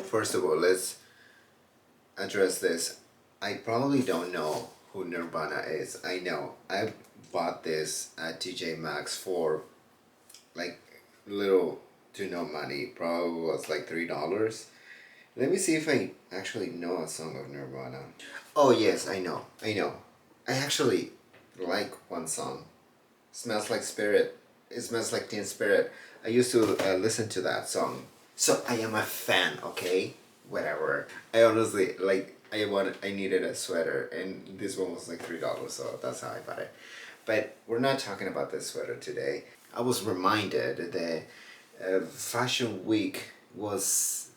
first of all, let's address this. I probably don't know who Nirvana is. I know. I bought this at TJ Maxx for like little to no money. Probably was like $3. Let me see if I actually know a song of Nirvana. Oh yes, I know. I know. I actually like one song. Smells like Spirit. It smells like Teen Spirit. I used to listen to that song. So I am a fan, okay? Whatever. I honestly like. I needed a sweater, and this one was like $3, so that's how I bought it. But we're not talking about this sweater today. I was reminded that Fashion Week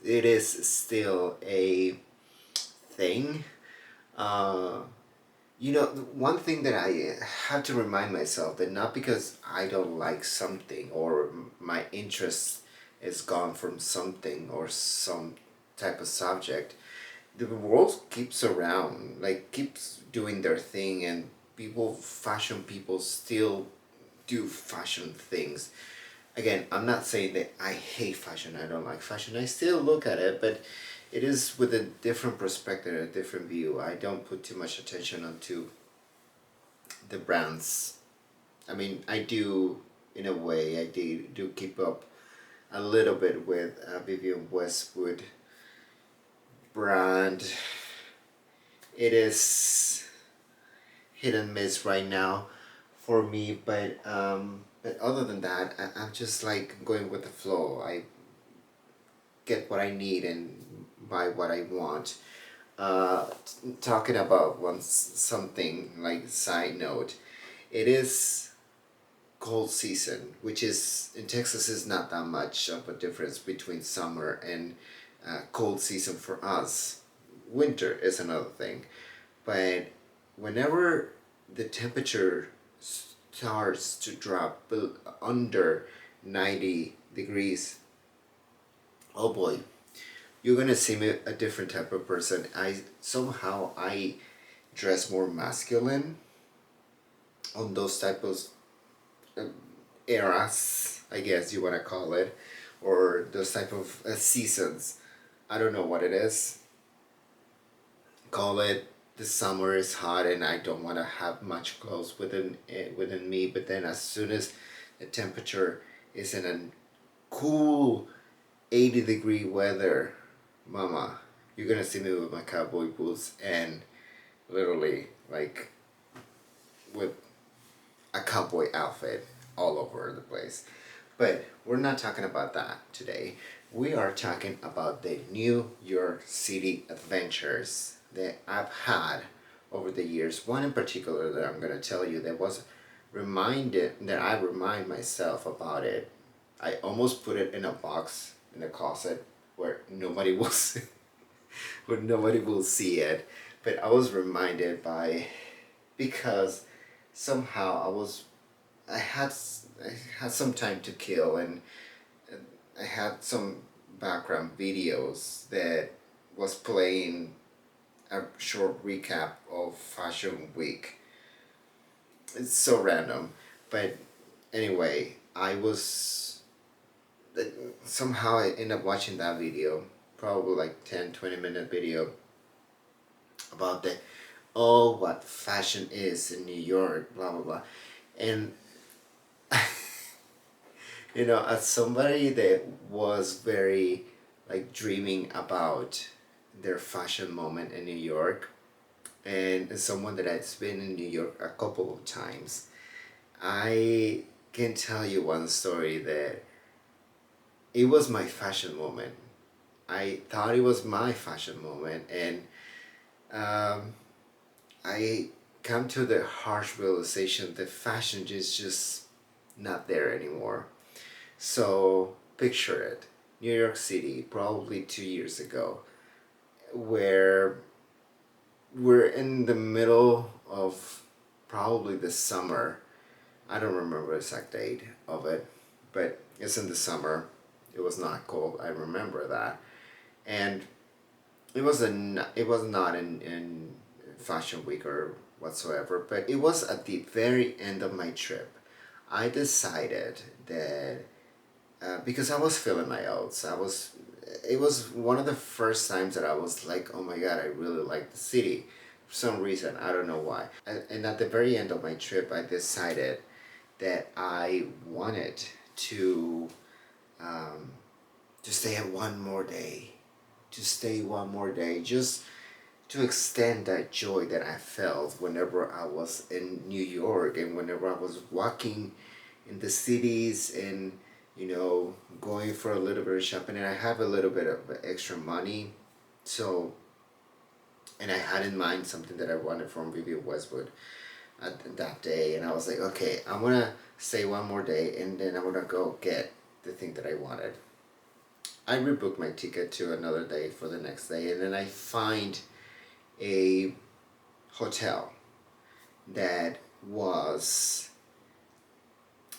it is still a thing. Uh, one thing that I have to remind myself that not because I don't like something or my interest is gone from something or some type of subject, the world keeps around, like keeps doing their thing, and fashion people still do fashion things. Again, I'm not saying that I hate fashion, I don't like fashion. I still look at it, but it is with a different perspective, a different view. I don't put too much attention onto the brands. I mean, I do, in a way, do keep up a little bit with Vivienne Westwood brand. It is hit and miss right now for me, but other than that, I'm just like going with the flow. I get what I need and buy what I want. Talking about something like side note, it is cold season, which is in Texas is not that much of a difference between summer and cold season for us. Winter is another thing, but whenever the temperature starts to drop under 90 degrees, oh boy, you're gonna see me a different type of person. I dress more masculine on those type of uh, eras, I guess you wanna call it, or those type of seasons. I don't know what it is. Call it the summer is hot and I don't want to have much clothes within me. But then as soon as the temperature is in a cool 80-degree weather, mama, you're gonna see me with my cowboy boots and literally like with a cowboy outfit all over the place. But we're not talking about that today. We are talking about the New York City adventures that I've had over the years. One in particular that I'm going to tell you that was reminded that I remind myself about it. I almost put it in a box in the closet where nobody will see, where nobody will see it. But I was reminded by because somehow I had some time to kill, and I had some background videos that was playing a short recap of Fashion Week. It's so random, but anyway, somehow I ended up watching that video, probably like 10-20 minute video about what fashion is in New York, blah blah blah. And as somebody that was very like dreaming about their fashion moment in New York, and as someone that has been in New York a couple of times, I can tell you one story that it was my fashion moment. I thought it was my fashion moment, and um, I come to the harsh realization that fashion is just not there anymore. So picture it, New York City, probably 2 years ago, where we're in the middle of probably the summer. I don't remember the exact date of it, but it's in the summer. It was not cold. I remember that, and it was not in Fashion Week or whatsoever. But it was at the very end of my trip. I decided that because I was feeling my oats. it was one of the first times that I was like, oh my god, I really like the city. For some reason, I don't know why. And at the very end of my trip, I decided that I wanted to um, to stay at one more day, to stay one more day, just to extend that joy that I felt whenever I was in New York and whenever I was walking in the cities and going for a little bit of shopping, and I have a little bit of extra money, so and I had in mind something that I wanted from Vivian Westwood at that day, and I was like, okay, I'm gonna stay one more day and then I'm gonna go get the thing that I wanted. I rebooked my ticket to another day for the next day, and then I find a hotel that was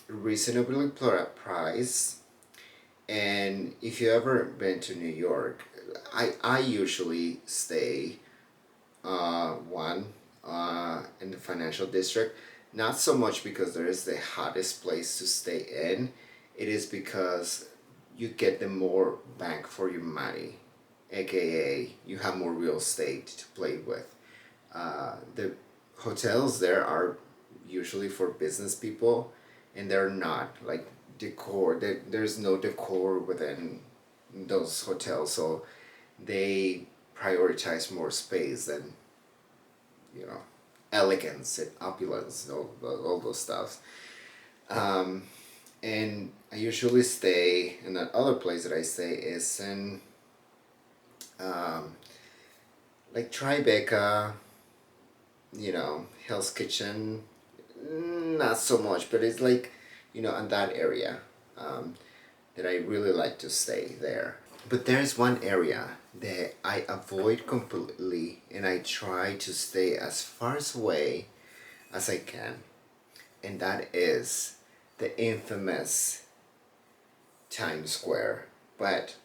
reasonably priced. And if you ever been to New York, I usually stay one in the financial district. Not so much because there is the hottest place to stay in. It is because you get the more bang for your money, aka you have more real estate to play with. The hotels there are usually for business people, and they're not like decor. There's no decor within those hotels, so they prioritize more space than you know elegance and opulence and all those stuff. Um, and I usually stay, and that other place that I stay is in um, like Tribeca, Hell's Kitchen. Not so much, but it's like, in that area that I really like to stay there. But there's one area that I avoid completely, and I try to stay as far away as I can, and that is the infamous Times Square. But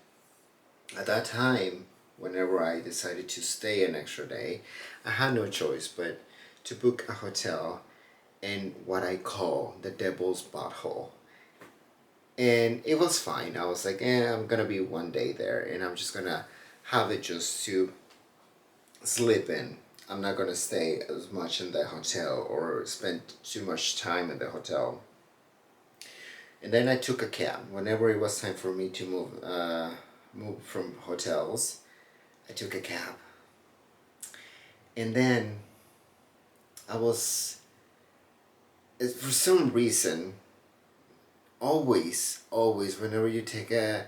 at that time, whenever I decided to stay an extra day, I had no choice but to book a hotel in what I call the Devil's Butthole. And it was fine. I was like, I'm gonna be one day there and I'm just gonna have it just to sleep in. I'm not gonna stay as much in the hotel or spend too much time in the hotel. And then I took a cab. Whenever it was time for me to move from hotels, I took a cab. And then I was, for some reason, always, whenever you take a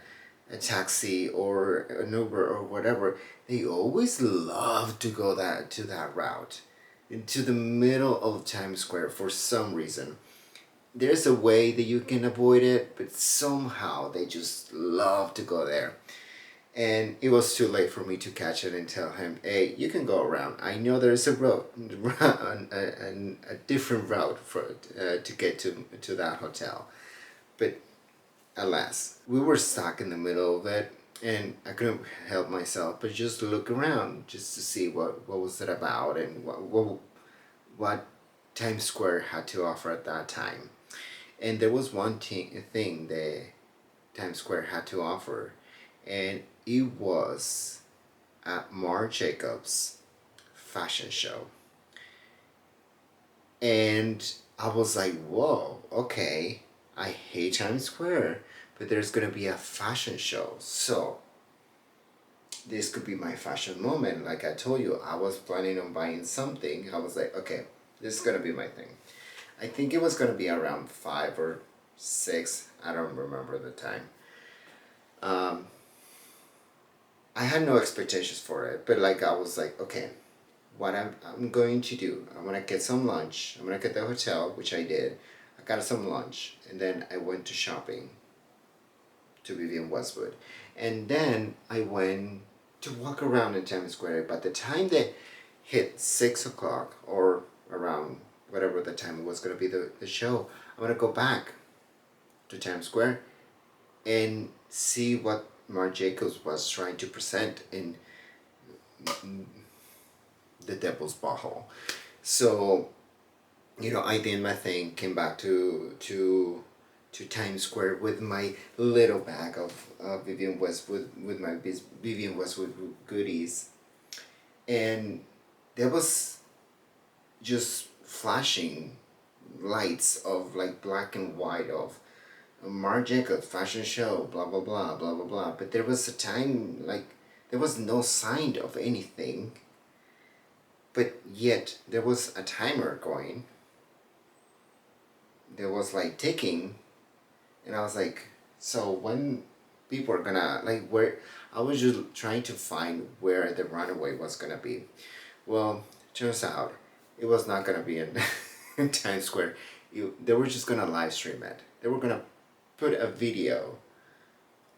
taxi or an Uber or whatever, they always love to go to that route, into the middle of Times Square for some reason. There's a way that you can avoid it, but somehow they just love to go there. And it was too late for me to catch it and tell him, hey, you can go around. I know there's a road, a different route to get to that hotel. But alas, we were stuck in the middle of it, and I couldn't help myself but just look around just to see what was it about and what Times Square had to offer at that time. And there was one thing that Times Square had to offer, and it was at Marc Jacobs fashion show. And I was like, whoa, okay, I hate Times Square, but there's gonna be a fashion show. So this could be my fashion moment. Like I told you, I was planning on buying something. I was like, okay, this is gonna be my thing. I think it was gonna be around 5 or 6. I don't remember the time. Um, I had no expectations for it, but like I was like, okay, what I'm going to do, I'm gonna get some lunch. I'm gonna get the hotel, which I did. I got some lunch, and then I went to shopping to Vivian Westwood, and then I went to walk around in Times Square. By the time that hit 6 o'clock or around whatever the time it was gonna be the show, I'm gonna go back to Times Square and see what Marc Jacobs was trying to present in the Devil's Butthole. So, I did my thing, came back to to Times Square with my little bag of Vivian Westwood, with my Vivian Westwood goodies, and there was just flashing lights of like black and white of Marc Jacobs fashion show, blah blah blah blah blah blah. But there was a time like there was no sign of anything, but yet there was a timer going. There was like ticking, and I was like, so when people are gonna like where I was just trying to find where the runaway was gonna be. Well, turns out it was not gonna be in, in Times Square. They were just gonna live stream it. They were gonna put a video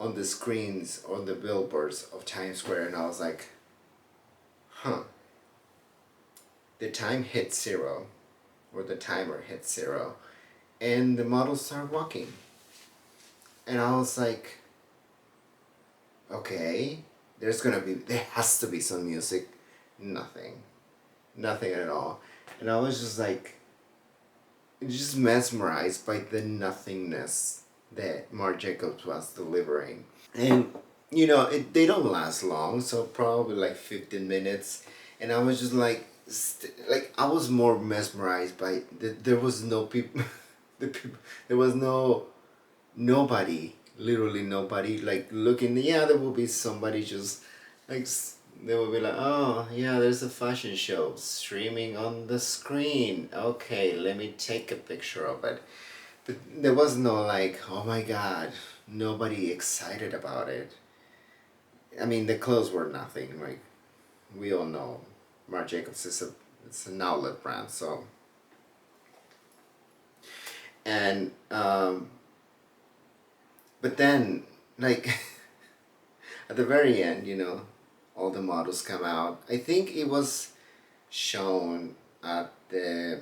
on the screens on the billboards of Times Square, and I was like, huh. The time hit zero, or the timer hit zero, and the models start walking. And I was like, okay, there has to be some music. Nothing. Nothing at all. And I was just like, just mesmerized by the nothingness that Marc Jacobs was delivering. And, they don't last long, so probably like 15 minutes. And I was just like, I was more mesmerized by, there was no people, there was nobody, literally nobody, like looking. Yeah, there will be somebody just like they will be like, oh yeah, there's a fashion show streaming on the screen, okay, let me take a picture of it. But there was no like, oh my god, nobody excited about it. I mean, the clothes were nothing. Like, we all know Marc Jacobs is it's an outlet brand, so. And but then, like, at the very end, all the models come out. I think it was shown at I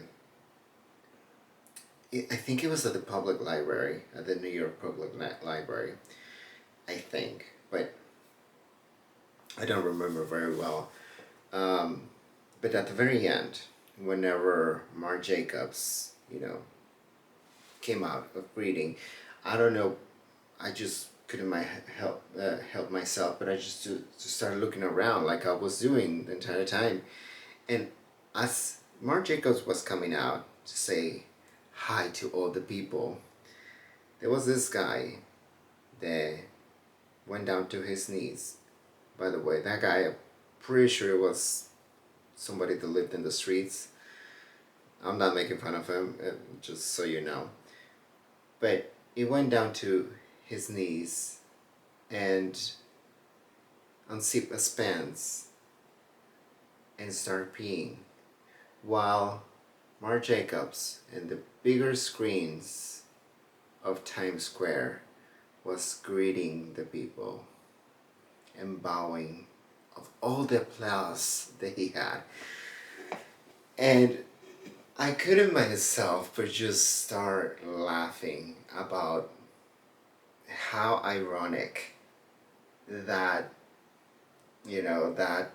think it was at the public library, at the New York Public Library, I think, but I don't remember very well. But at the very end, whenever Marc Jacobs, came out of breeding, I don't know, I just couldn't help myself, but I just started looking around like I was doing the entire time. And as Marc Jacobs was coming out to say hi to all the people, there was this guy that went down to his knees. By the way, that guy, I'm pretty sure it was somebody that lived in the streets. I'm not making fun of him, just so you know. But he went down to his knees and unzipped his pants and started peeing, while Marc Jacobs and the bigger screens of Times Square was greeting the people and bowing of all the applause that he had. And I couldn't myself but just start laughing about how ironic that, that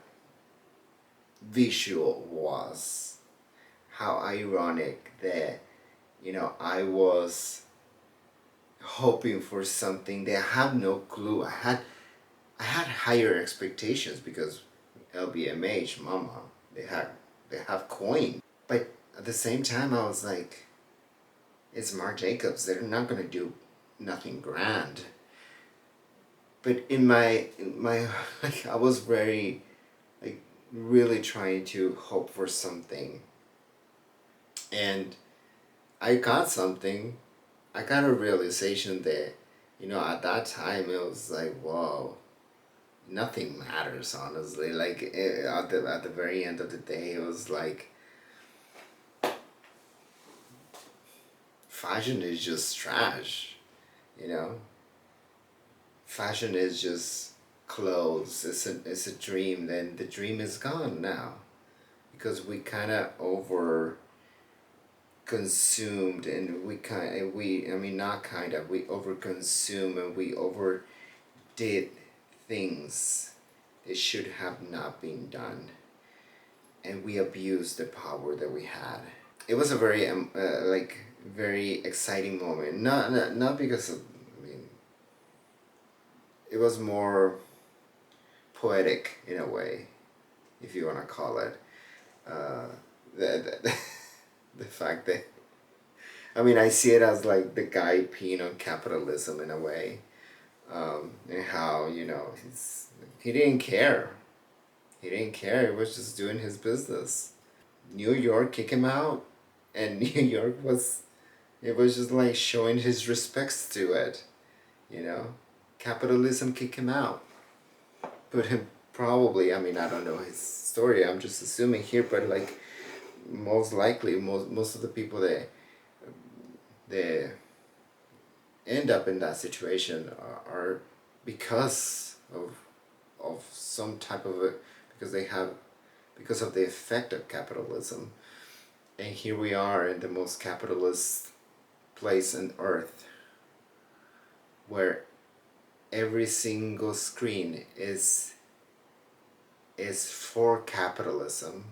visual was. How ironic that, I was hoping for something that I had no clue. I had higher expectations because LVMH, mama, they have coin. But at the same time, I was like, it's Marc Jacobs. They're not gonna do nothing grand. But in my like, I was very like really trying to hope for something, and I got something. I got a realization that, at that time it was like, whoa, nothing matters, honestly. Like, at the very end of the day, it was like, fashion is just trash, you know. Fashion is just clothes. It's a dream. Then the dream is gone now, because we kind of over consumed, and we over consume, and we over did things that should have not been done, and we abused the power that we had. it was a very like very exciting moment. Not because of, I mean, it was more poetic in a way, if you want to call it. Uh, the the fact that, I mean, I see it as like the guy peeing on capitalism in a way, and how, you know, he didn't care. He didn't care. He was just doing his business. New York kicked him out, and New York was, it was just like showing his respects to it. You know, capitalism kicked him out. Put him, probably. I mean, I don't know his story. I'm just assuming here, but like most likely, most of the people that they end up in that situation are because of some type of a, because they have, because of the effect of capitalism. And here we are in the most capitalist place on earth, where every single screen is for capitalism,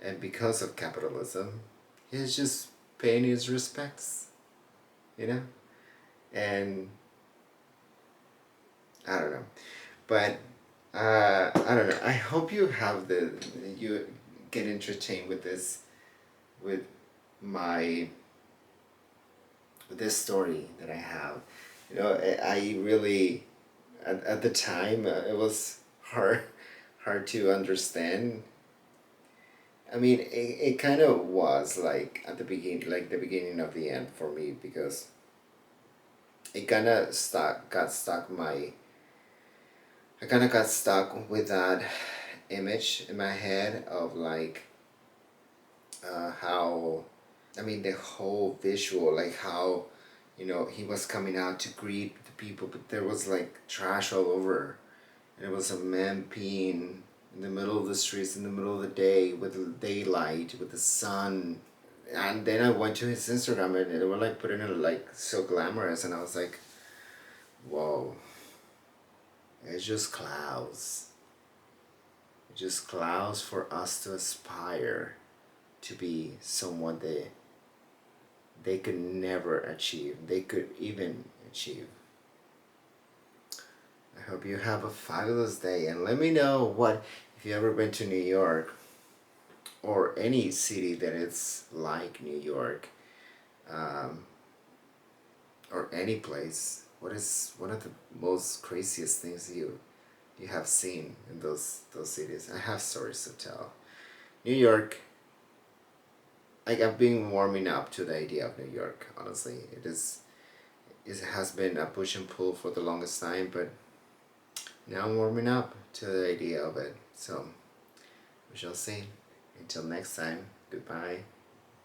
and because of capitalism, he's just paying his respects, you know. And I don't know, but I don't know. I hope you have the, you get entertained with this, with my, with this story that I have. You know, I really, at the time, it was hard to understand. I mean, it kind of was like at the beginning, like the beginning of the end for me, because it kind of got stuck my, I kind of got stuck with that image in my head of like, how, I mean, the whole visual, like how, you know, he was coming out to greet the people, but there was like trash all over. And it was a man peeing in the middle of the streets in the middle of the day with the daylight, with the sun. And then I went to his Instagram and they were like putting it like so glamorous, and I was like, whoa, it's just clouds. It's just clouds for us to aspire to be someone they could never achieve. They could even achieve. I hope you have a fabulous day, and let me know what, if you ever been to New York or any city that is like New York, um, or any place. What is one of the most craziest things you have seen in those cities? I have stories to tell. New York, like I've been warming up to the idea of New York. Honestly, it has been a push and pull for the longest time, but now I'm warming up to the idea of it. So we shall see. Until next time, goodbye.